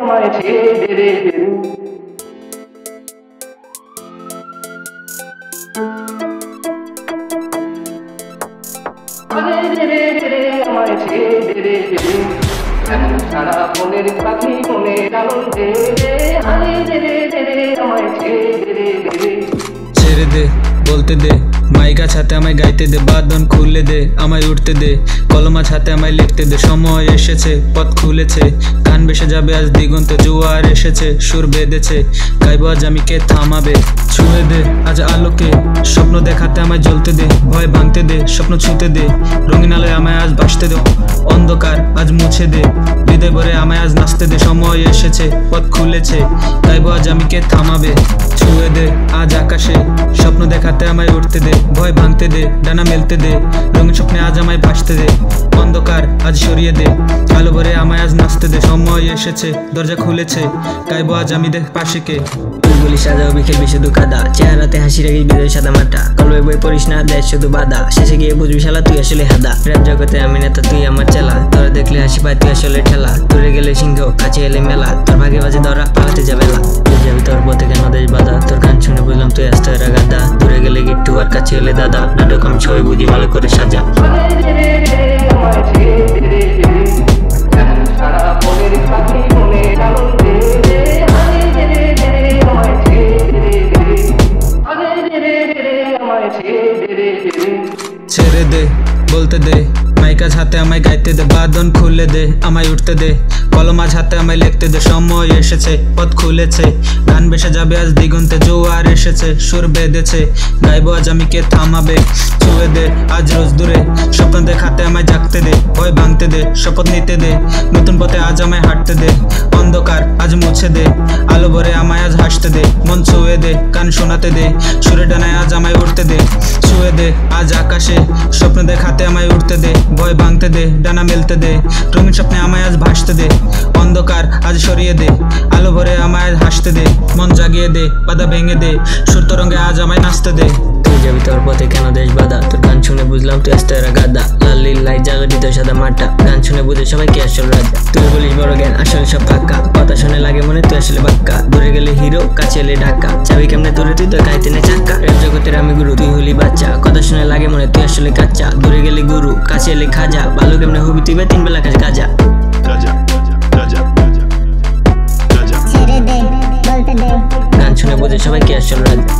আমায় ছেড়ে দে আমায় ছেড়ে দে সারা মনের পাখি মনের আনন্দে আমায় ছেড়ে দে বলতে দে মাইকা ছাতে আমায় গাইতে দে বাঁধন খুলে দে আমায় উঠতে দে কলমা ছাতে আমায় লিখতে দে সময় এসেছে পথ খুলেছে গান ভেসে যাবে আজ দিগন্তে জোয়ার এসেছে সুর বেঁধেছে গাইব আজ আমি কে থামাবে ছুঁয়ে দে আজ আলোকে স্বপ্ন দেখাতে আমায় জ্বলতে দে ভয় ভাঙতে দে স্বপ্ন ছুঁতে দে রঙিন আলোয় আমায় আজ ভাসতে দে অন্ধকার আজ মুছে দে হৃদয় ভরে আমায় আজ নাচতে দে সময় এসেছে পথ খুলেছে গাইব আজ আমি কে থামাবে ছুঁয়ে দে আজ আকাশে স্বপ্ন দেখাতে আমায় উঠতে দে ভয় ভাঙতে দে ডানা মেলতে দে রঙিন স্বপ্নে আজ আমায় ভাসতে দে অন্ধকার আজ সরিয়ে দে আলো ভরে আমায় আজ নাচতে দে সময় এসেছে দরজা খুলেছে গাইবো আজ আমি দেখ পাশে কে তুই বলি সাজাও বিকেল শুধু কাদা চেহারাতে হাসি রেখে বিজয় সাদা মাটা কলবে বই পড়িস না দেয় শুধু বাধা শেষে গিয়ে বুঝবি শালা তুই আসলে হাদা র্যাপ জগতে আমি নেতা তুই আমার চেলা তোর দেখলে হাসি পায় তুই আসলে ঠেলা দূরে গেলে সিংহ কাছে এলে মেলা তোর ভাগে বাজে ধরা পালাতে যাবে না তুই যাবি তোর পথে কেন দেশ বাধা তোর গান শুনে বুঝলাম তুই আসতে গাদা দূরে গেলে গিট্টু আর কাছে এলে দাদা নাটক আমি ছবি বুঝি ভালো করে সাজা সারা মনের পাখি মনের আনন্দে আমায় ছেড়ে দে বলতে দে মাইকা হাতে আমায় গাইতে দে বাঁধন খুলে দে আমায় উঠতে দে কলমা হাতে আমায় লিখতে দে সময় এসেছে পথ খুলেছে গান ভেসে যাবে আজ দিগন্তে জোয়ার এসেছে সুর বেঁধেছে গাইবো আজ আমি কে থামাবে ছুঁয়ে দে আজ রোজ দূরে স্বপ্ন দেখাতে আমায় জাগতে দে ভয় ভাঙতে দে শপথ নিতে দে নতুন পথে আজ আমায় হাঁটতে দে অন্ধকার আজ মুছে দে আলো ভরে আমায় আজ হাসতে দে মন ছুঁয়ে দে কান শোনাতে দে সুরে ডানায় আজ আমায় উঠতে দে ছুঁয়ে দে আজ আকাশে স্বপ্ন দেখাতে আমায় উঠতে দে ভয় ভাঙতে দে ডানা মেলতে দে রঙিন স্বপ্নে আমায় আজ ভাসতে দে অন্ধকার আজ সরিয়ে দে আলো ভরে আমায় আজ হাসতে দে মন জাগিয়ে দে বাধা ভেঙে দে সুর তরঙ্গে আজ আমায় নাচতে দে তুই যাবি তোর পথে কেন দেশ বাধা তোর গান শুনে বুঝলাম তুই আসতে গাদা লাল নীল লাইট জ্বালা দিত সাদা মাটা গান শুনে বুঝে সবাই কি আসল রাজা তুই বলিস বড় জ্ঞান আসলে সব ফাঁকা কথা শুনে লাগে মনে তুই আসলে বাক্কা দূরে গেলে হিরো কাছে এলে ঢাকা চাবি কেমনে তোরে তুই তো গাইতে নে চাক্কা রেপ জগতের আমি গুরু তুই হলি বাচ্চা কথা শুনে লাগে মনে তুই আসলে কাচ্চা দূরে গেলে গুরু কাছে এলে খাজা ভালো কেমনে হবি তুই 3 বেলা কাজ গাজা গান শুনে বুঝে সবাই কি আসল রাজা